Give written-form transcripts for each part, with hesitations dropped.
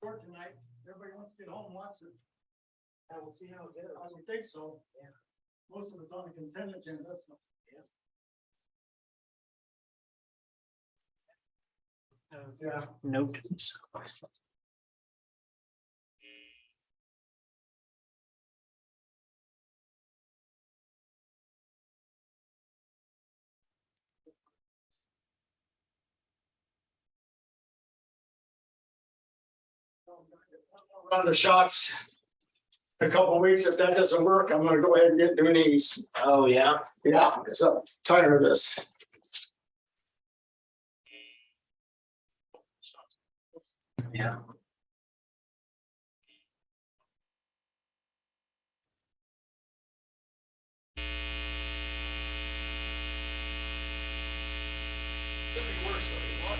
For tonight, everybody wants to get home and watch it. I will see how it goes. I would think so. Yeah. Most of it's on the consent agenda, so. Yeah. Note. Run the shots. A couple of weeks, if that doesn't work, I'm gonna go ahead and get new knees. Oh, yeah. Yeah, because I'm tired of this. Yeah.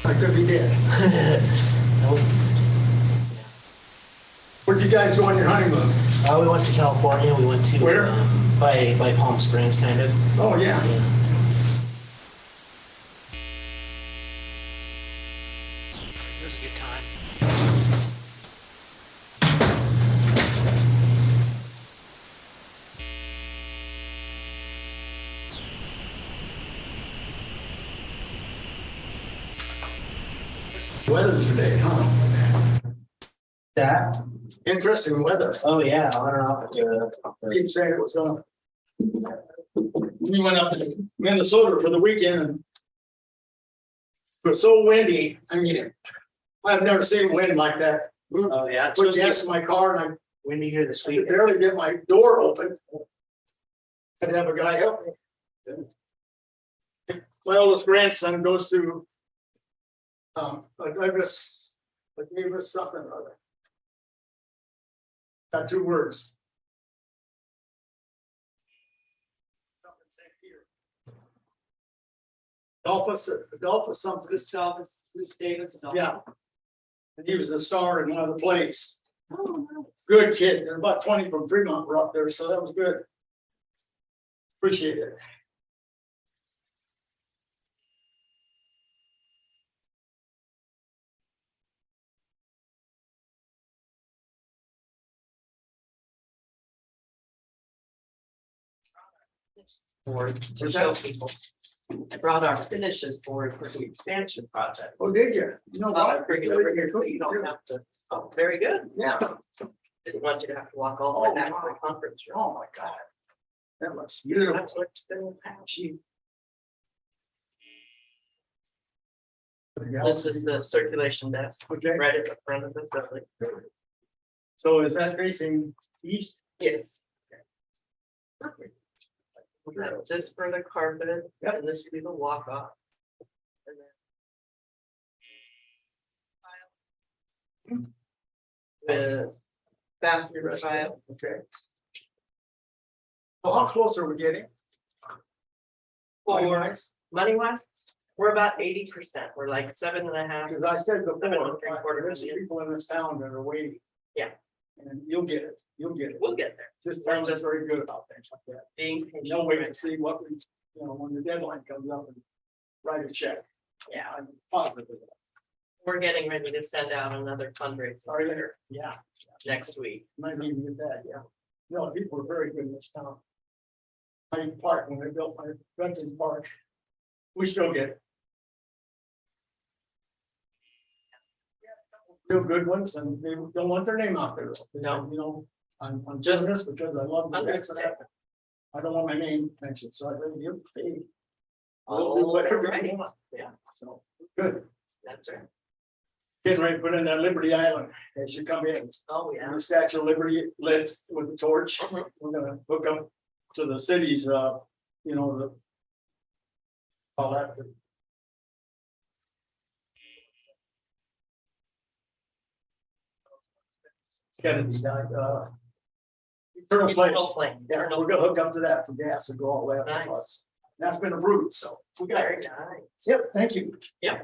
I could be dead. Nope. Where'd you guys go on your honeymoon? We went to California. We went to Where? By Palm Springs, kind of. Oh, yeah. Yeah. It was a good time. Weather today, huh? That? Interesting weather. Oh, yeah. I don't know. Keep saying it was gonna. We went up to Minnesota for the weekend and it was so windy. I mean, I've never seen wind like that. Oh, yeah. It's Put supposed to gas in my car and be windy here this I week. could barely get my door open. Had to have a guy help me. My oldest grandson goes through. I gave us something or other. Got 2 words. Adolphus something. Gustavus Davis. Yeah. And he was the star in one of the plays. Oh, nice. Good kid. There were about 20 from Fremont were up there, so that was good. Appreciate it. Board to show people. I brought our finishes board for the expansion project. Oh, did you? You know what? Bring it over here so you don't have to, oh, very good. Yeah. Didn't want you to have to walk all the way back to the conference room. Oh, my God. That looks beautiful. That's what's been patchy. This is the circulation desk, Okay. right at the front of the building. So is that facing east? Yes. Perfect. Just for the carpet, and this will be the walk off. The bathroom tile. Okay. So how close are we getting? For money wise, we're about 80%. We're like 7.5. Because I said before, 7.75 there's million. people in this town that are waiting. Yeah. And you'll get it. You'll get it. We'll get there. Just tell us very good about things like that. Being patient. No wait to see what we, when the deadline comes up and write a check. Yeah, I'm positive of that. we're getting ready to send out another fundraiser Are you there? Yeah. next week. Might even get that, yeah. No, people are very good in this town. Hyde Park, when they built my Veterans Park, we still get. Real good ones, and they don't want their name out there. No. I'm just this because I love the vets and Understand. I don't want my name mentioned, so I really you pay. Oh, We'll do whatever alrighty. you want. Yeah. So, good. That's right. Getting ready to put in that Liberty Island as you come in. Oh, yeah. The Statue of Liberty lit with the torch. Mhm. We're gonna hook up to the city's, the. All that. It's gotta be done, Eternal flame. Eternal flame. Yeah, we're gonna hook up to that for gas and go all the way up. to the Nice. bus. That's been approved, so we got Very it. nice. Yep, thank you. Yeah.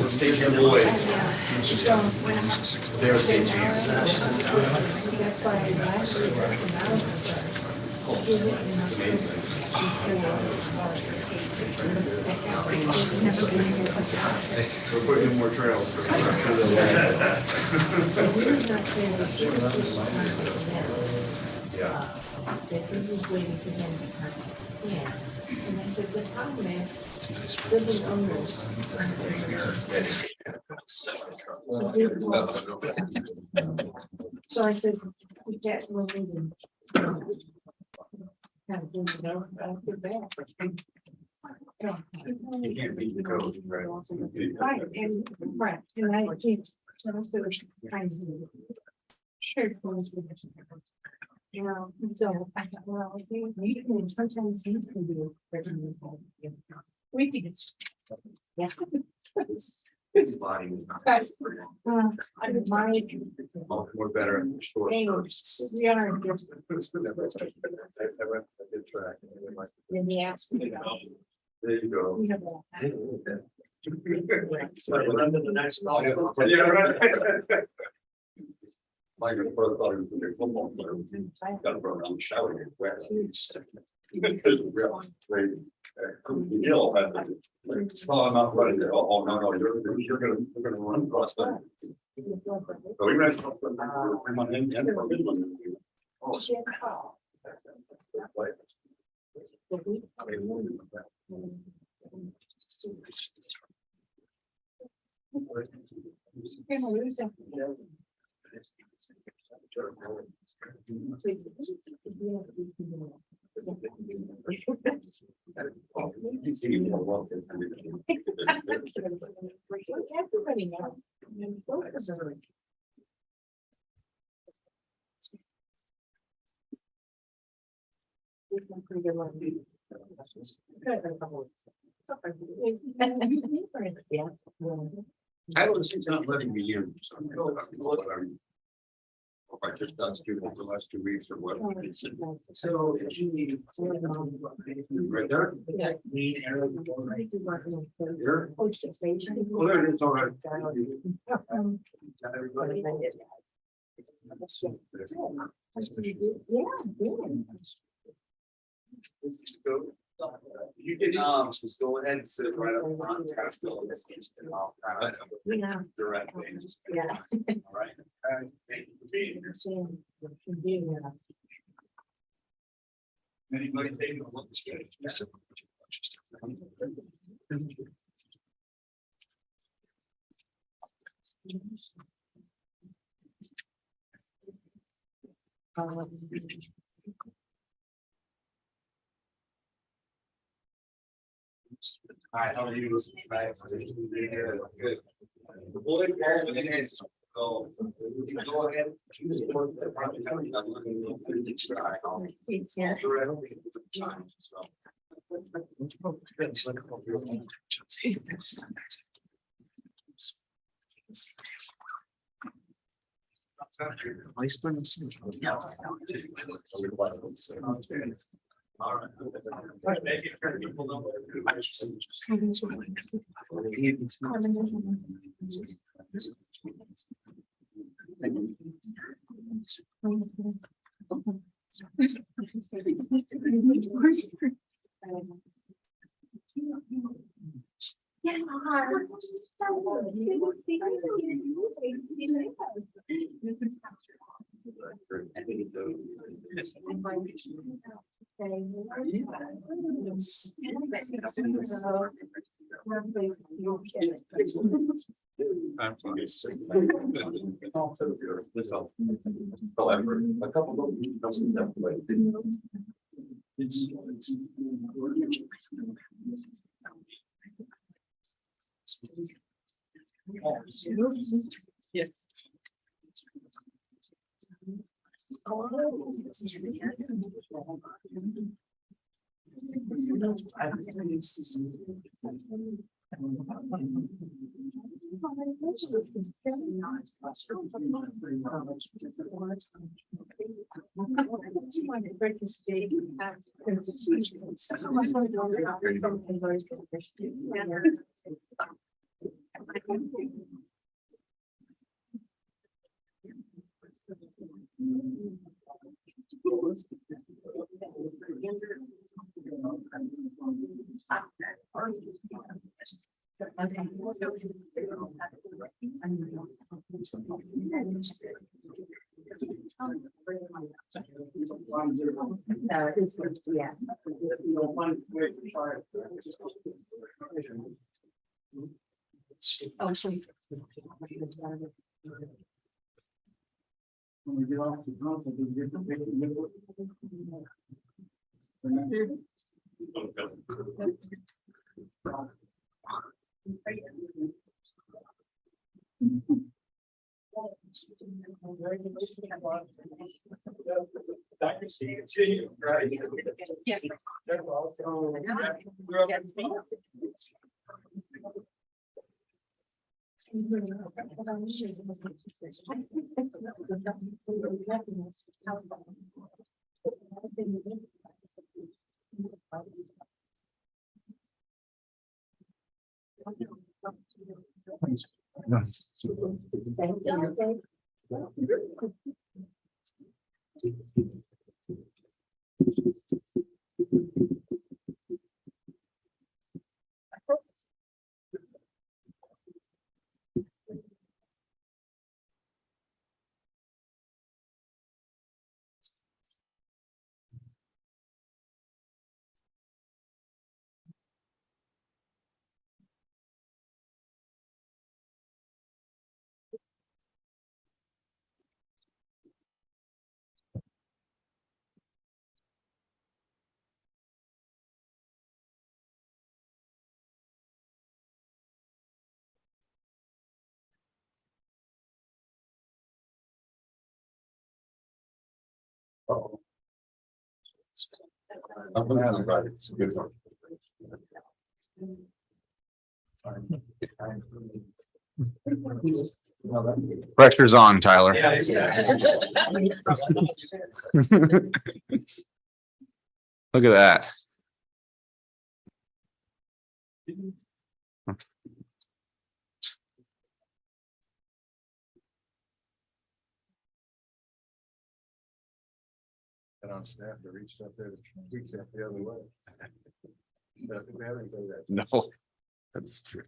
Station boys. They're station. We're putting in more trails. Yeah. Yeah, and I said, the problem is, building owners. So I says, we get, we're leaving. Kind of, you know, I feel bad. You can't beat the code, right? Right, and I keep, so I said, trying to. Sure. You know, so I thought, well, you can sometimes you can do. We can. Yeah. His body was not. I my. More better in the short. We are just, I did track. then he asked me. There you go. You know, Yeah, right. Like I thought it was a football player. Got to run around shouting. Hill had to, well, I'm not ready to, oh, no, you're gonna run across that. So we ran. Oh, Everybody knows. I was, she's not letting me in. So I don't know what I'm- If I just done student for the last 2 weeks or what. So. Right there? Yeah. Here? Oh, station. Oh, there it is, all right. Everybody. You can, just go ahead and sit right up front. Yeah. Directly. Yeah. All right. Thank you for being here. Seeing what you do, Anybody taking a look? Yes, sir. Hi, how are you? Good. The boy, so, you can go ahead. All right. However, a couple of them doesn't definitely. Yes. No, it's, yeah. Oh, sorry. When we get off the council, we get the big. Dr. Steve, right? Yeah. I'm gonna have it right. It's a good one. Pressure's on, Tyler. Look at that. And on staff, they reached up there, reached up the other way. I think they haven't done that. No, that's true.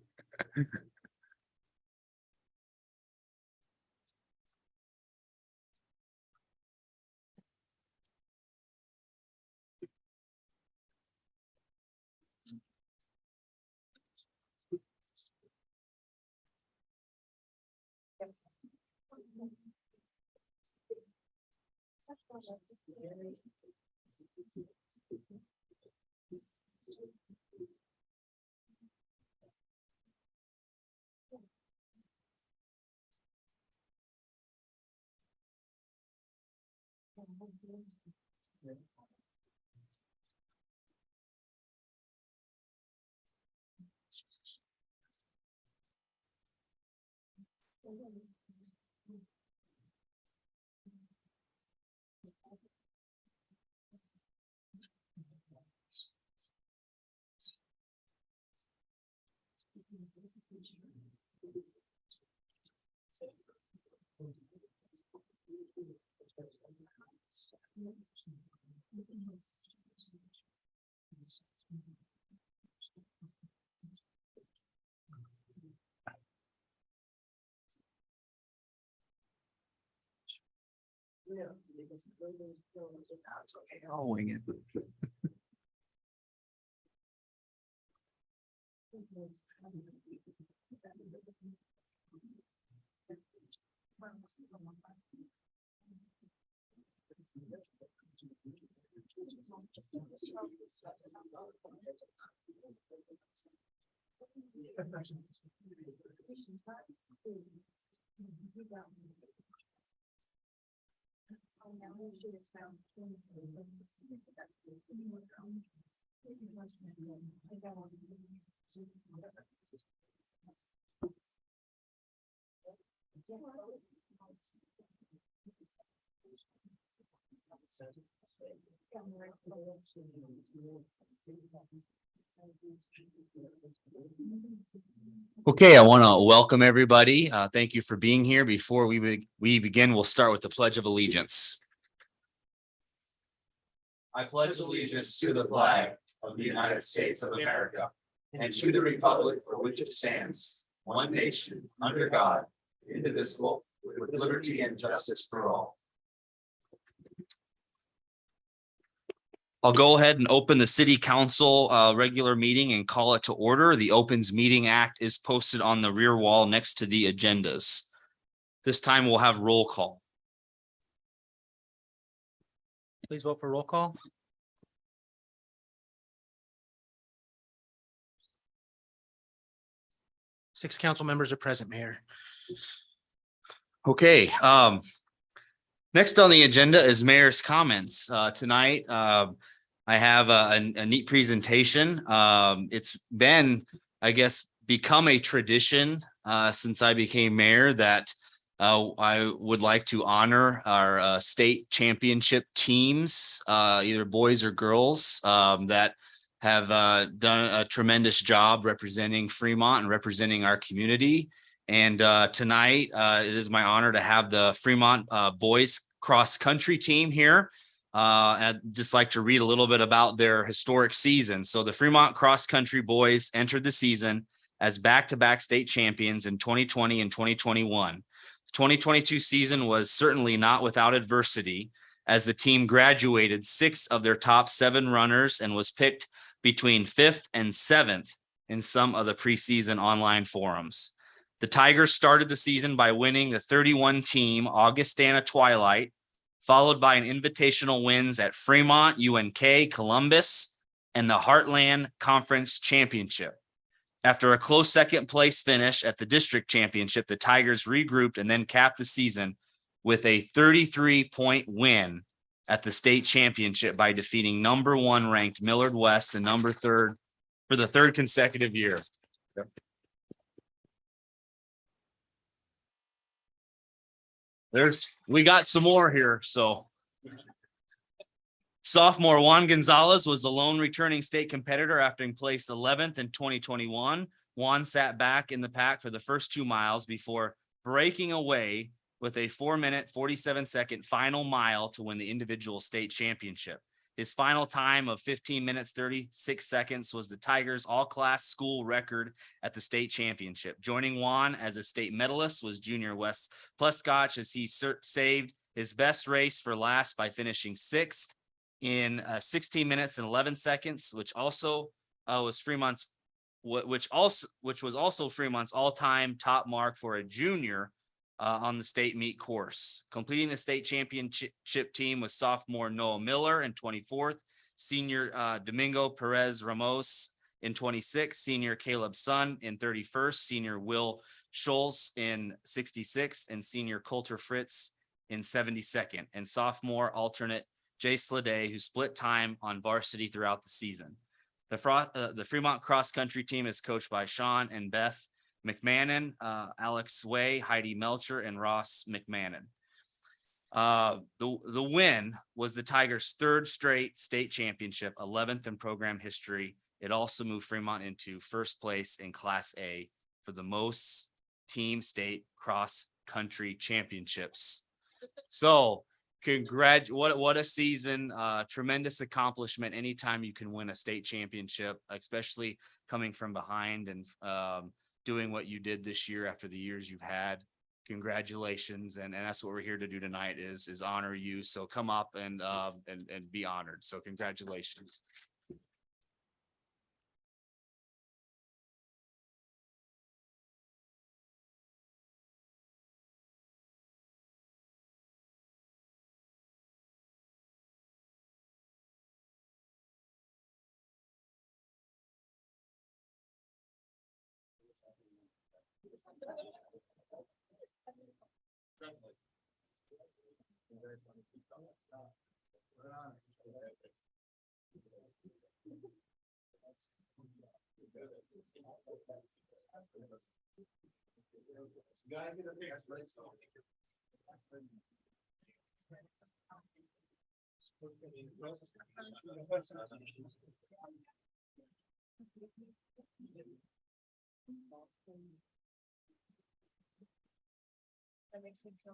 I'll wing it. Okay, I want to welcome everybody. Thank you for being here. Before we begin, we'll start with the Pledge of Allegiance. I pledge allegiance to the flag of the United States of America and to the republic for which it stands, one nation, under God, indivisible, with liberty and justice for all. I'll go ahead and open the city council regular meeting and call it to order. The Opens Meeting Act is posted on the rear wall next to the agendas. This time we'll have roll call. Please vote for roll call. Six council members are present, Mayor. Okay, next on the agenda is mayor's comments. Tonight, I have a neat presentation. It's been, I guess, become a tradition since I became mayor that I would like to honor our state championship teams, either boys or girls, that have done a tremendous job representing Fremont and representing our community. And tonight, it is my honor to have the Fremont boys cross country team here. I'd just like to read a little bit about their historic season. So the Fremont cross country boys entered the season as back-to-back state champions in 2020 and 2021. The 2022 season was certainly not without adversity, as the team graduated 6 of their top 7 runners and was picked between 5th and 7th in some of the preseason online forums. The Tigers started the season by winning the 31-team Augustana Twilight, followed by an invitational wins at Fremont, UNK, Columbus, and the Heartland Conference Championship. After a close second place finish at the district championship, the Tigers regrouped and then capped the season with a 33-point win at the state championship by defeating number 1 ranked Millard West and number 3 for the 3rd consecutive year. We got some more here. So sophomore Juan Gonzalez was the lone returning state competitor after being placed 11th in 2021. Juan sat back in the pack for the first 2 miles before breaking away with a 4-minute, 47-second final mile to win the individual state championship. His final time of 15 minutes, 36 seconds was the Tigers all-class school record at the state championship. Joining Juan as a state medalist was junior Wes Pleskotch, as he saved his best race for last by finishing 6th in 16 minutes and 11 seconds, which also was Fremont's all-time top mark for a junior on the state meet course. Completing the state championship team was sophomore Noah Miller in 24th, senior Domingo Perez Ramos in 26th, senior Caleb Sun in 31st, senior Will Schultz in 66th, and senior Coulter Fritz in 72nd, and sophomore alternate Jay Slade, who split time on varsity throughout the season. The Fremont cross country team is coached by Sean and Beth McMahon, Alex Sway, Heidi Melcher, and Ross McMahon. The win was the Tigers' 3rd straight state championship, 11th in program history. It also moved Fremont into 1st place in Class A for the most team state cross country championships. So what a season, tremendous accomplishment. Anytime you can win a state championship, especially coming from behind and doing what you did this year after the years you've had. Congratulations. And that's what we're here to do tonight is honor you. So come up and be honored. So congratulations. That makes me feel.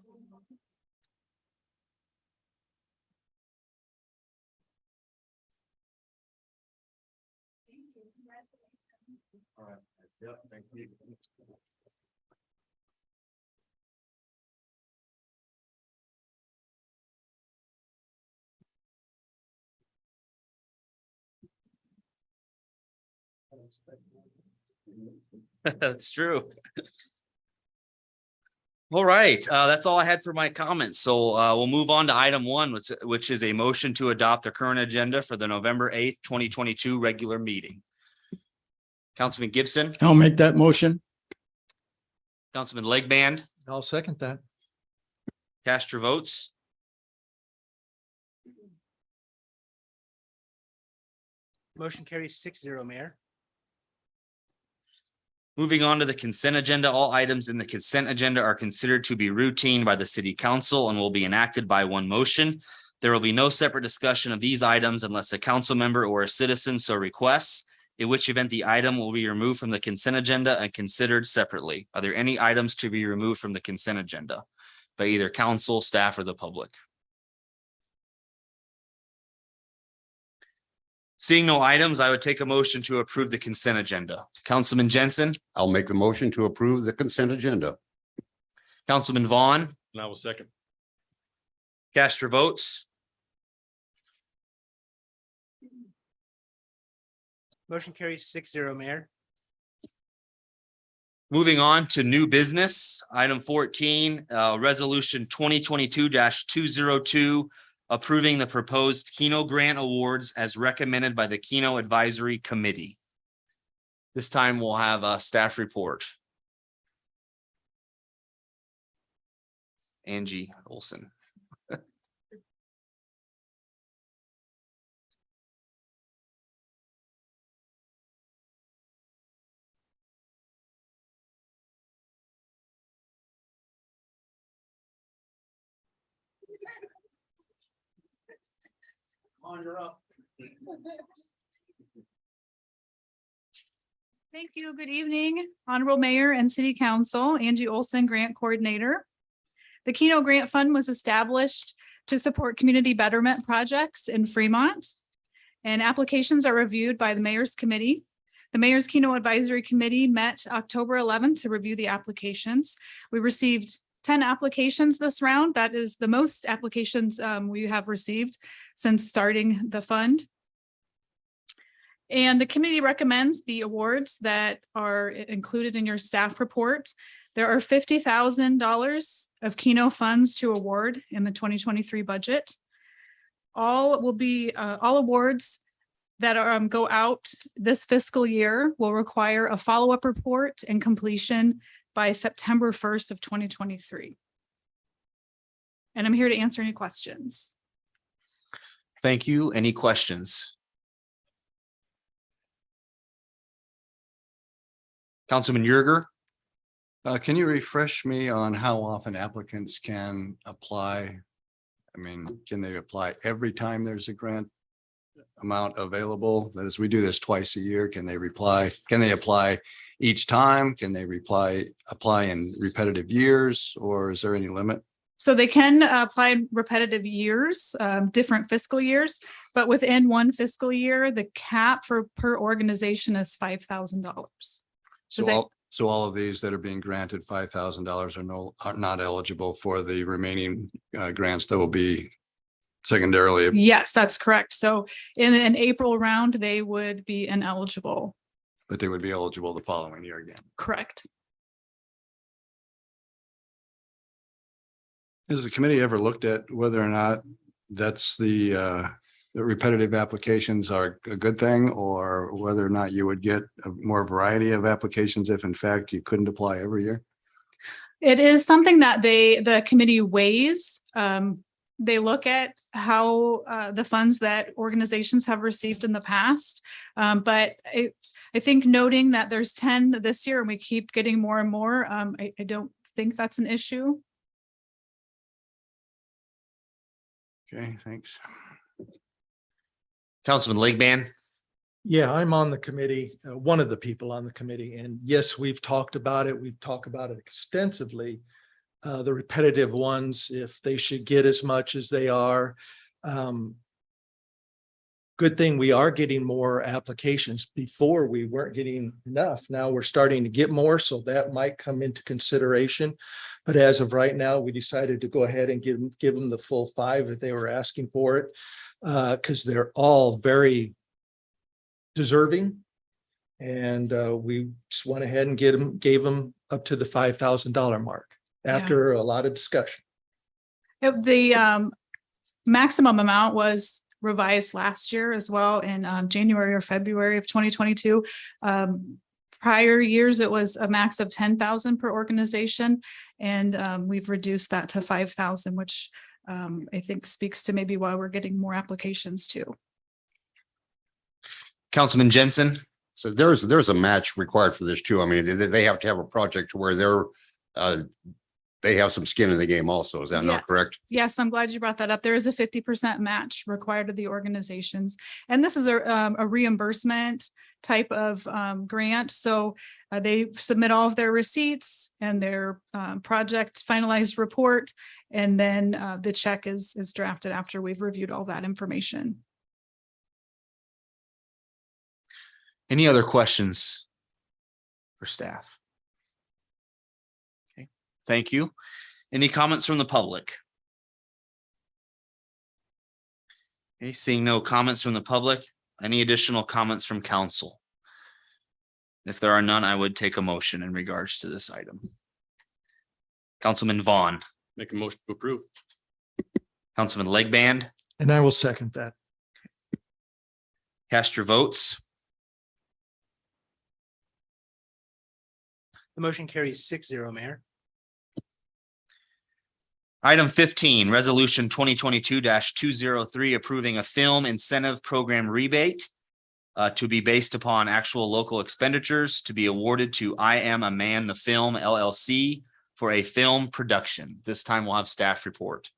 All right. Yep, thank you. That's true. All right, that's all I had for my comments. So we'll move on to item one, which is a motion to adopt the current agenda for the November 8th, 2022 regular meeting. Councilman Gibson, I'll make that motion. Councilman Legband, I'll second that. cast your votes. Motion carries 6-0, Mayor. Moving on to the consent agenda, all items in the consent agenda are considered to be routine by the city council and will be enacted by one motion. There will be no separate discussion of these items unless a council member or a citizen so requests, in which event the item will be removed from the consent agenda and considered separately. Are there any items to be removed from the consent agenda by either council, staff, or the public? Seeing no items, I would take a motion to approve the consent agenda. Councilman Jensen, I'll make the motion to approve the consent agenda. Councilman Vaughn, And I will second. cast your votes. Motion carries 6-0, Mayor. Moving on to new business, item 14, resolution 2022-202, approving the proposed Keno Grant Awards as recommended by the Keno Advisory Committee. This time we'll have a staff report. Angie Olson. On, you're up. Thank you. Good evening, Honorable Mayor and City Council. Angie Olson, Grant Coordinator. The Keno Grant Fund was established to support community betterment projects in Fremont. And applications are reviewed by the Mayor's Committee. The Mayor's Keno Advisory Committee met October 11th to review the applications. We received 10 applications this round. That is the most applications we have received since starting the fund. And the committee recommends the awards that are included in your staff report. There are $50,000 of Keno funds to award in the 2023 budget. All awards that go out this fiscal year will require a follow-up report and completion by September 1st of 2023. And I'm here to answer any questions. Thank you. Any questions? Councilman Yerger? Can you refresh me on how often applicants can apply? I mean, can they apply every time there's a grant amount available? That is, we do this twice a year. Can they apply each time? Can they apply in repetitive years, or is there any limit? So they can apply repetitive years, different fiscal years, but within one fiscal year, the cap for per organization is $5,000. So all of these that are being granted $5,000 are not eligible for the remaining grants that will be secondarily. Yes, that's correct. So in an April round, they would be ineligible. But they would be eligible the following year again. Correct. Has the committee ever looked at whether or not that's the repetitive applications are a good thing, or whether or not you would get a more variety of applications if in fact you couldn't apply every year? It is something that the committee weighs. They look at how the funds that organizations have received in the past. But I think noting that there's 10 this year and we keep getting more and more, I don't think that's an issue. Okay, thanks. Councilman Legband. Yeah, I'm on the committee, one of the people on the committee, and yes, we've talked about it. We've talked about it extensively. The repetitive ones, if they should get as much as they are. Good thing we are getting more applications. Before we weren't getting enough. Now we're starting to get more, so that might come into consideration. But as of right now, we decided to go ahead and give them the full 5 if they were asking for it. Because they're all very deserving. And we just went ahead and gave them up to the $5,000 mark after a lot of discussion. The maximum amount was revised last year as well in January or February of 2022. Prior years, it was a max of 10,000 per organization, and we've reduced that to 5,000, which I think speaks to maybe why we're getting more applications too. Councilman Jensen. So there's a match required for this too. I mean, they have to have a project where they have some skin in the game also. Is that Yes. not correct? Yes, I'm glad you brought that up. There is a 50% match required of the organizations. And this is a reimbursement type of grant. So they submit all of their receipts and their project finalized report. And then the check is drafted after we've reviewed all that information. Any other questions for staff? Okay, thank you. Any comments from the public? Okay, seeing no comments from the public, any additional comments from council? If there are none, I would take a motion in regards to this item. Councilman Vaughn. Make a motion to approve. Councilman Legband, And I will second that. cast your votes. The motion carries 6-0, Mayor. Item 15, resolution 2022-203, approving a film incentive program rebate to be based upon actual local expenditures to be awarded to I Am a Man, the Film LLC for a film production. This time we'll have staff report.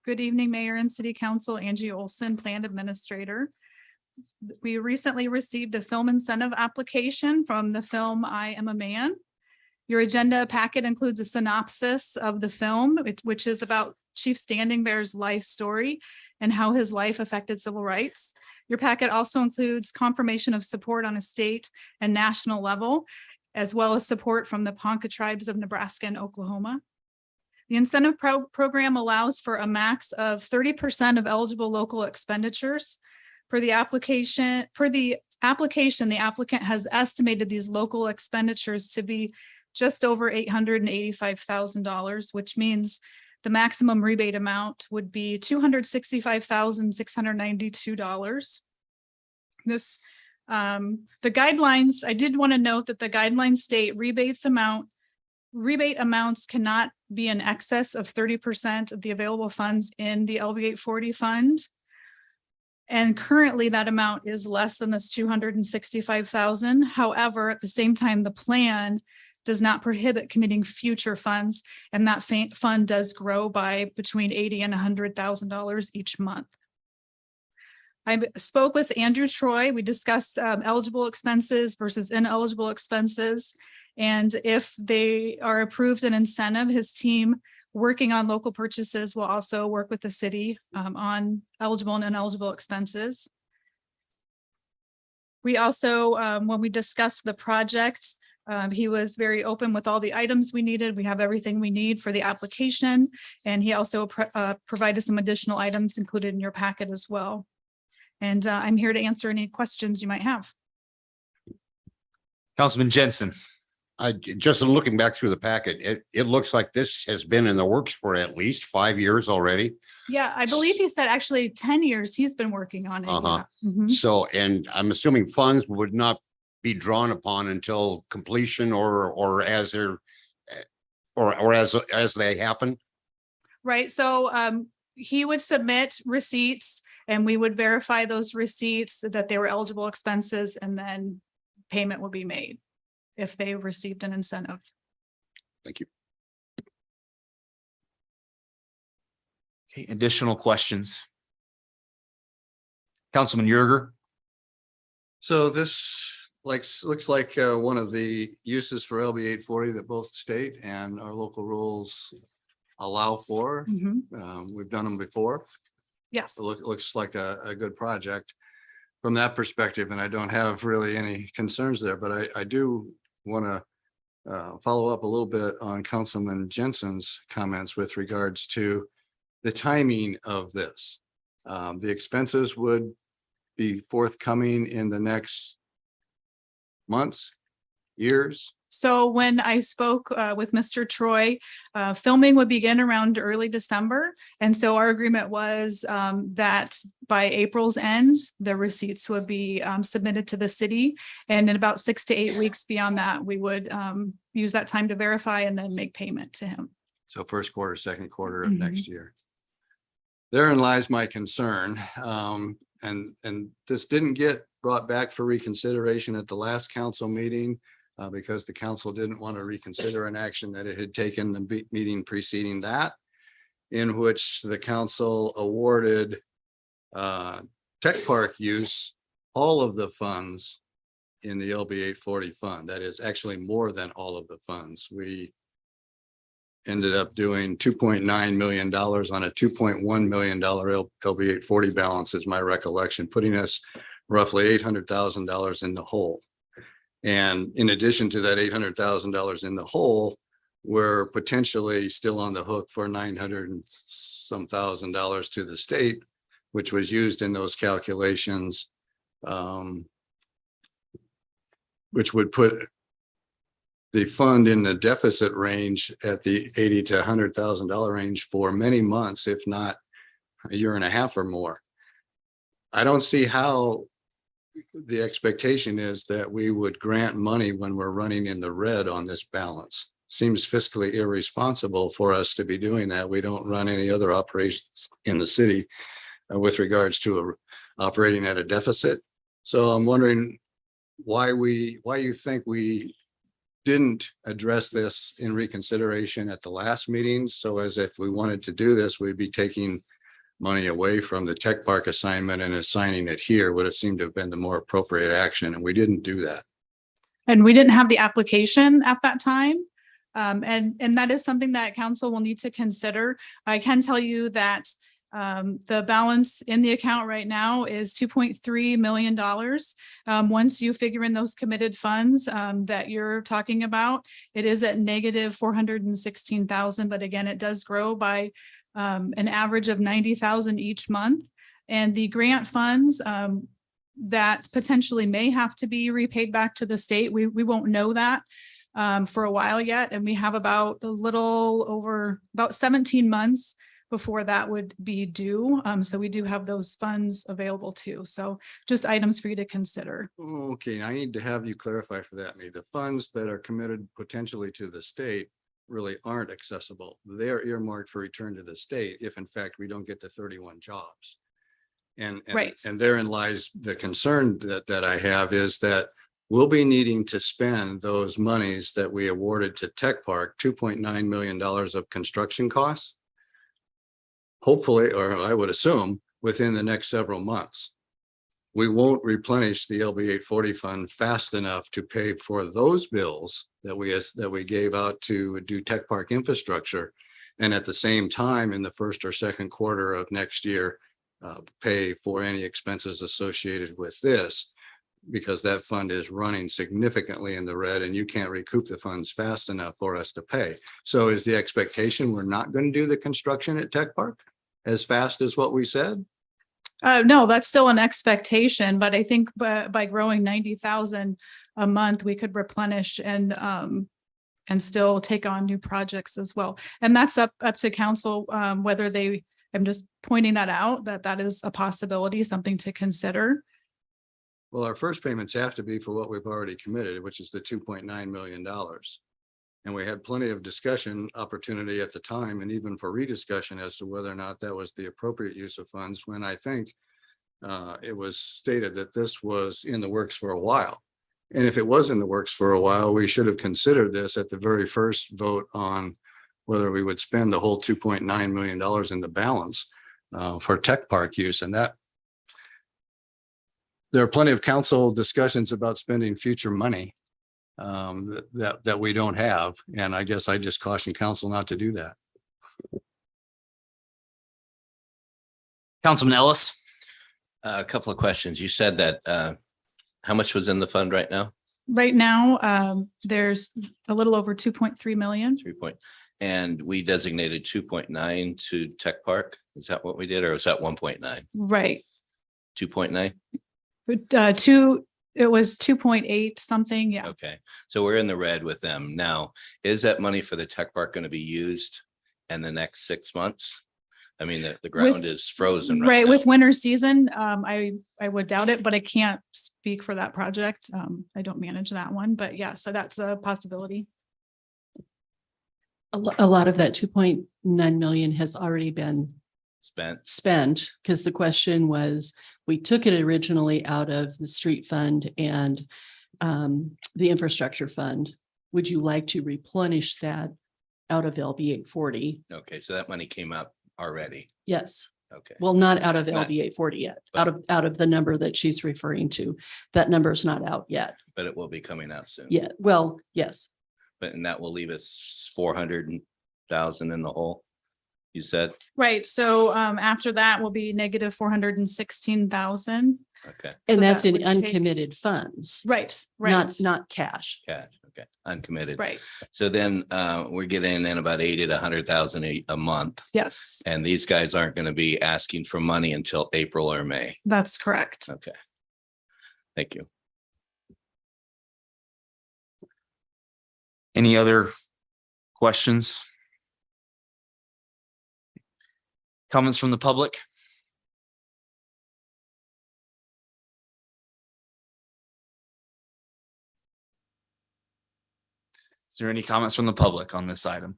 Good evening, Mayor and City Council. Angie Olson, Plan Administrator. We recently received a film incentive application from the film I Am a Man. Your agenda packet includes a synopsis of the film, which is about Chief Standing Bear's life story and how his life affected civil rights. Your packet also includes confirmation of support on a state and national level, as well as support from the Ponca tribes of Nebraska and Oklahoma. The incentive program allows for a max of 30% of eligible local expenditures. For the application, the applicant has estimated these local expenditures to be just over $885,000, which means the maximum rebate amount would be $265,692. This, the guidelines, I did want to note that the guidelines state rebate amounts cannot be in excess of 30% of the available funds in the LB 840 fund. And currently that amount is less than this 265,000. However, at the same time, the plan does not prohibit committing future funds, and that fund does grow by between $80,000 and $100,000 each month. I spoke with Andrew Troy. We discussed eligible expenses versus ineligible expenses. And if they are approved an incentive, his team working on local purchases will also work with the city on eligible and ineligible expenses. We also, when we discussed the project, he was very open with all the items we needed. We have everything we need for the application. And he also provided some additional items included in your packet as well. And I'm here to answer any questions you might have. Councilman Jensen. Just looking back through the packet, it looks like this has been in the works for at least 5 years already. Yeah, I believe he said actually 10 years he's been working on it. Uh-huh. Yeah. Mhm. So, and I'm assuming funds would not be drawn upon until completion or as they're or as they happen. Right. So he would submit receipts and we would verify those receipts that they were eligible expenses, and then payment would be made if they received an incentive. Thank you. Okay, additional questions? Councilman Yerger? So this looks like one of the uses for LB 840 that both state and our local rules allow for. Mhm. We've done them before. Yes. It looks like a good project from that perspective, and I don't have really any concerns there, but I do want to follow up a little bit on Councilman Jensen's comments with regards to the timing of this. The expenses would be forthcoming in the next months, years. So when I spoke with Mr. Troy, filming would begin around early December. And so our agreement was that by April's end, the receipts would be submitted to the city. And in about 6 to 8 weeks beyond that, we would use that time to verify and then make payment to him. So first quarter, second quarter of Mhm. next year. Therein lies my concern. And this didn't get brought back for reconsideration at the last council meeting because the council didn't want to reconsider an action that it had taken the meeting preceding that, in which the council awarded Tech Park use all of the funds in the LB 840 fund. That is actually more than all of the funds. We ended up doing $2.9 million on a $2.1 million LB 840 balance is my recollection, putting us roughly $800,000 in the hole. And in addition to that $800,000 in the hole, we're potentially still on the hook for $900 and some thousand to the state, which was used in those calculations, which would put the fund in the deficit range at the $80,000 to $100,000 range for many months, if not a year and a half or more. I don't see how the expectation is that we would grant money when we're running in the red on this balance. Seems fiscally irresponsible for us to be doing that. We don't run any other operations in the city with regards to operating at a deficit. So I'm wondering why you think we didn't address this in reconsideration at the last meeting. So as if we wanted to do this, we'd be taking money away from the Tech Park assignment and assigning it here would have seemed to have been the more appropriate action. And we didn't do that. And we didn't have the application at that time. And that is something that council will need to consider. I can tell you that the balance in the account right now is $2.3 million. Once you figure in those committed funds that you're talking about, it is at negative 416,000. But again, it does grow by an average of 90,000 each month. And the grant funds that potentially may have to be repaid back to the state, we won't know that for a while yet. And we have about a little over about 17 months before that would be due. So we do have those funds available too. So just items for you to consider. Okay, I need to have you clarify for that. The funds that are committed potentially to the state really aren't accessible. They're earmarked for return to the state if in fact we don't get the 31 jobs. And Right. and therein lies the concern that I have is that we'll be needing to spend those monies that we awarded to Tech Park, $2.9 million of construction costs. Hopefully, or I would assume within the next several months. We won't replenish the LB 840 fund fast enough to pay for those bills that we gave out to do Tech Park infrastructure. And at the same time, in the first or second quarter of next year, pay for any expenses associated with this, because that fund is running significantly in the red and you can't recoup the funds fast enough for us to pay. So is the expectation we're not going to do the construction at Tech Park as fast as what we said? No, that's still an expectation, but I think by growing 90,000 a month, we could replenish and still take on new projects as well. And that's up to council, whether they, I'm just pointing that out, that is a possibility, something to consider. Well, our first payments have to be for what we've already committed, which is the $2.9 million. And we had plenty of discussion opportunity at the time and even for rediscussion as to whether or not that was the appropriate use of funds, when I think it was stated that this was in the works for a while. And if it was in the works for a while, we should have considered this at the very first vote on whether we would spend the whole $2.9 million in the balance for tech park use. And that there are plenty of council discussions about spending future money that we don't have. And I guess I just caution council not to do that. Councilman Ellis. A couple of questions. You said that, how much was in the fund right now? Right now, there's a little over 2.3 million. 3 point, and we designated 2.9 to Tech Park. Is that what we did, or was that 1.9? Right. 2.9? It was 2.8 something. Yeah. Okay, so we're in the red with them. Now, is that money for the Tech Park going to be used in the next 6 months? I mean, the ground is frozen. Right. now. With winter season, I would doubt it, but I can't speak for that project. I don't manage that one, but yeah, so that's a possibility. A lot of that 2.9 million has already been spent, because the question was, we took it originally out of the street fund and the infrastructure fund. Would you like to replenish that out of LB 840? Okay, so that money came up already. Yes. Okay. Well, not out of Not- LB 840 yet, but- out of the number that she's referring to. That number's not out yet. But it will be coming out soon. Yeah, well, yes. But, and that will leave us 400,000 in the hole, you said? Right. So after that will be negative 416,000. Okay, And that's that in would take- uncommitted funds, Right. Right. not cash. cash, okay, uncommitted. Right. So then we're getting in about 80 to 100,000 a month. Yes, And these guys aren't going to be asking for money until April or May. that's correct. Okay. Thank you. Any other questions? Comments from the public? Is there any comments from the public on this item?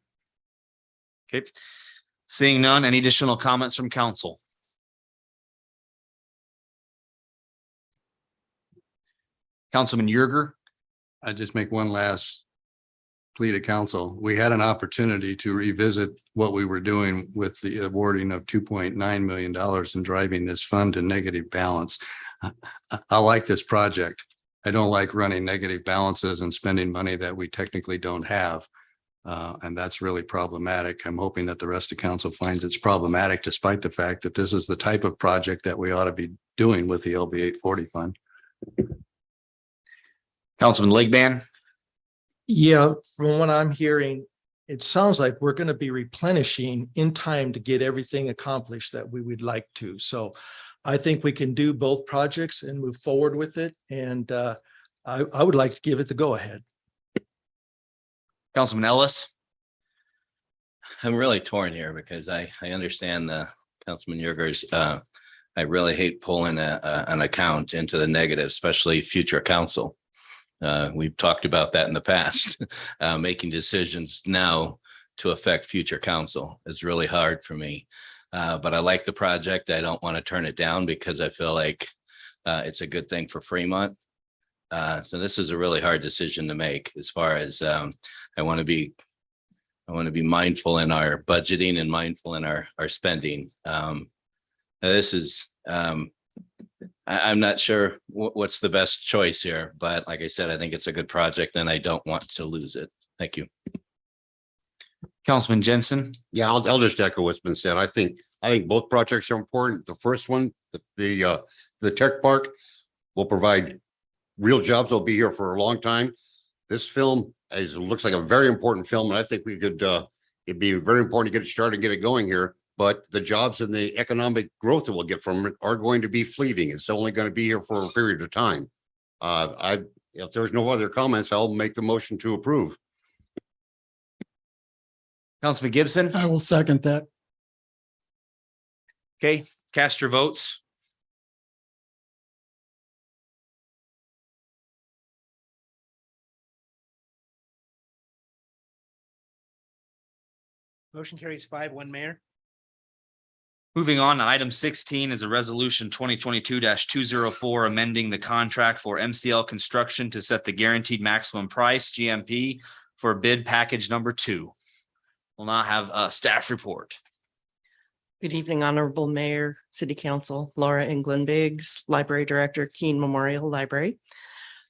Okay, seeing none, any additional comments from council? Councilman Yerger. I just make one last plea to council. We had an opportunity to revisit what we were doing with the awarding of $2.9 million and driving this fund to negative balance. I like this project. I don't like running negative balances and spending money that we technically don't have. And that's really problematic. I'm hoping that the rest of council finds it's problematic, despite the fact that this is the type of project that we ought to be doing with the LB 840 fund. Councilman Legban. Yeah, from what I'm hearing, it sounds like we're going to be replenishing in time to get everything accomplished that we would like to. So I think we can do both projects and move forward with it. And I would like to give it the go ahead. Councilman Ellis. I'm really torn here because I understand the Councilman Yerger's. I really hate pulling an account into the negative, especially future council. We've talked about that in the past. Making decisions now to affect future council is really hard for me. But I like the project. I don't want to turn it down because I feel like it's a good thing for Fremont. So this is a really hard decision to make as far as I want to be mindful in our budgeting and mindful in our spending. This is I'm not sure what's the best choice here, but like I said, I think it's a good project and I don't want to lose it. Thank you. Councilman Jensen. Yeah, I'll just echo what's been said. I think both projects are important. The first one, the tech park will provide real jobs. They'll be here for a long time. This film looks like a very important film, and I think we could it'd be very important to get it started and get it going here. But the jobs and the economic growth that we'll get from it are going to be fleeting. It's only going to be here for a period of time. If there's no other comments, I'll make the motion to approve. Councilman Gibson. I will second that. Okay, cast your votes. Motion carries 5-1, Mayor. Moving on to item 16 is a resolution 2022-204, amending the contract for MCL Construction to set the guaranteed maximum price GMP for bid package number 2. We'll now have a staff report. Good evening, Honorable Mayor, City Council, Laura England Biggs, Library Director, Keene Memorial Library.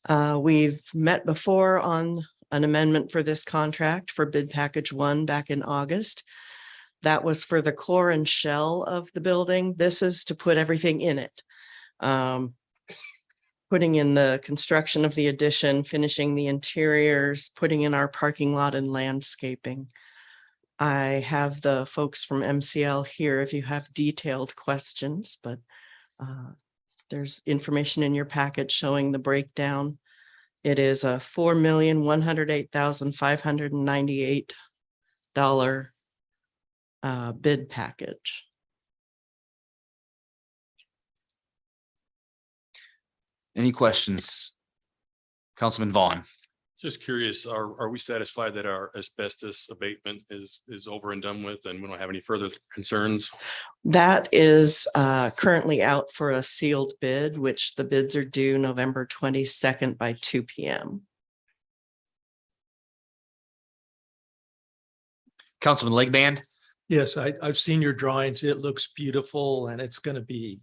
We've met before on an amendment for this contract for bid package 1 back in August. That was for the core and shell of the building. This is to put everything in it. Putting in the construction of the addition, finishing the interiors, putting in our parking lot and landscaping. I have the folks from MCL here if you have detailed questions, but there's information in your packet showing the breakdown. It is a $4,108,598 bid package. Any questions? Councilman Vaughn. Just curious, are we satisfied that our asbestos abatement is over and done with and we don't have any further concerns? That is currently out for a sealed bid, which the bids are due November 22nd by 2 p.m. Councilman Legband. Yes, I've seen your drawings. It looks beautiful and it's going to be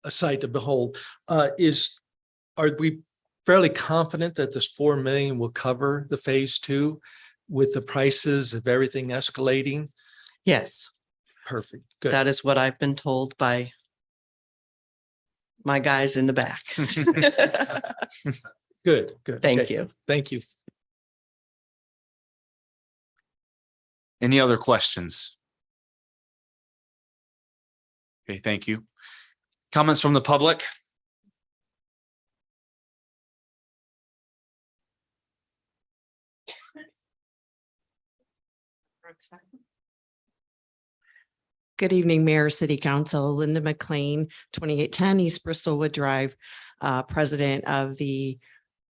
a sight to behold. Are we fairly confident that this 4 million will cover the phase 2 with the prices of everything escalating? Yes, Perfect. Good. that is what I've been told by my guys in the back. Good, good. Thank Okay. you. Thank you. Any other questions? Okay, thank you. Comments from the public? Good evening, Mayor, City Council, Linda McLean, 2810 East Bristolwood Drive, President of the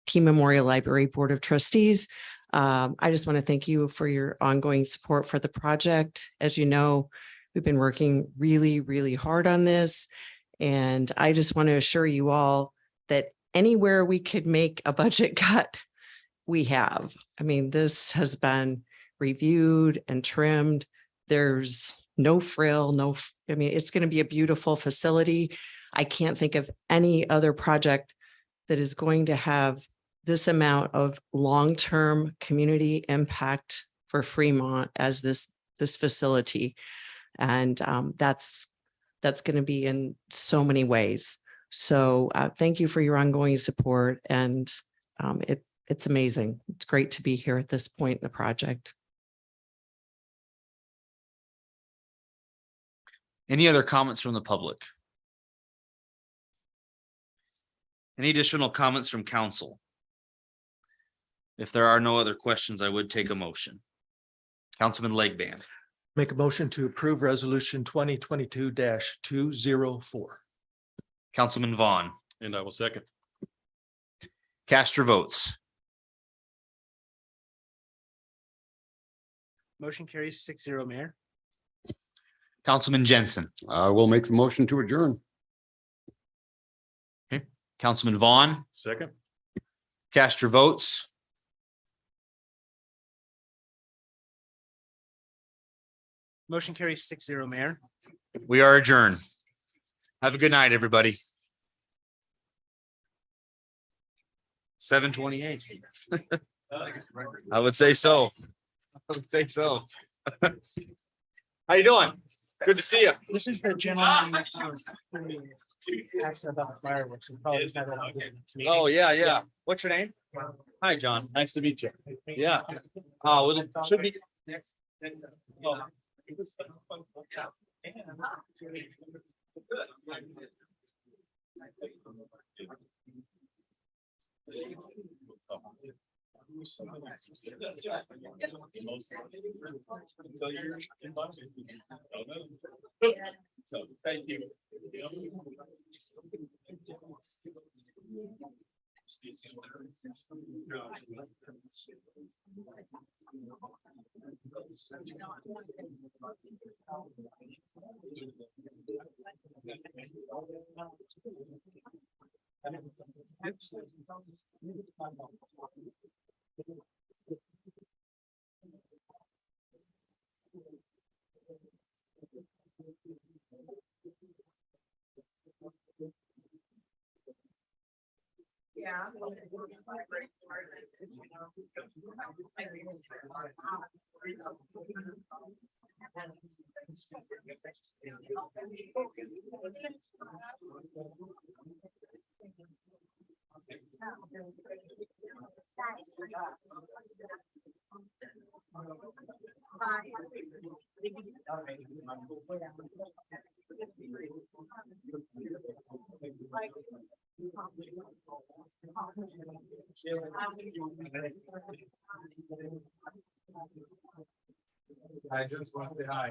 Keene Memorial Library Board of Trustees. I just want to thank you for your ongoing support for the project. As you know, we've been working really, really hard on this. And I just want to assure you all that anywhere we could make a budget cut, we have. I mean, this has been reviewed and trimmed. There's no frill, I mean, it's going to be a beautiful facility. I can't think of any other project that is going to have this amount of long-term community impact for Fremont as this facility. And that's going to be in so many ways. So thank you for your ongoing support. And it's amazing. It's great to be here at this point in the project. Any other comments from the public? Any additional comments from council? If there are no other questions, I would take a motion. Councilman Legband. Make a motion to approve resolution 2022-204. Councilman Vaughn. And I will second. Cast your votes. Motion carries 6-0, Mayor. Councilman Jensen. I will make the motion to adjourn. Councilman Vaughn. Second. Cast your votes. Motion carries 6-0, Mayor. We are adjourned. Have a good night, everybody. 7:28. I would say so. I would think so. How you doing? Good to see you. This is the gentleman that asked about the fireworks. We probably just had that on the next meeting. Oh, yeah. What's your name? Hi, John. Nice to meet you. Yeah. Well, it should be. So, thank you. Yeah. I just want to say hi.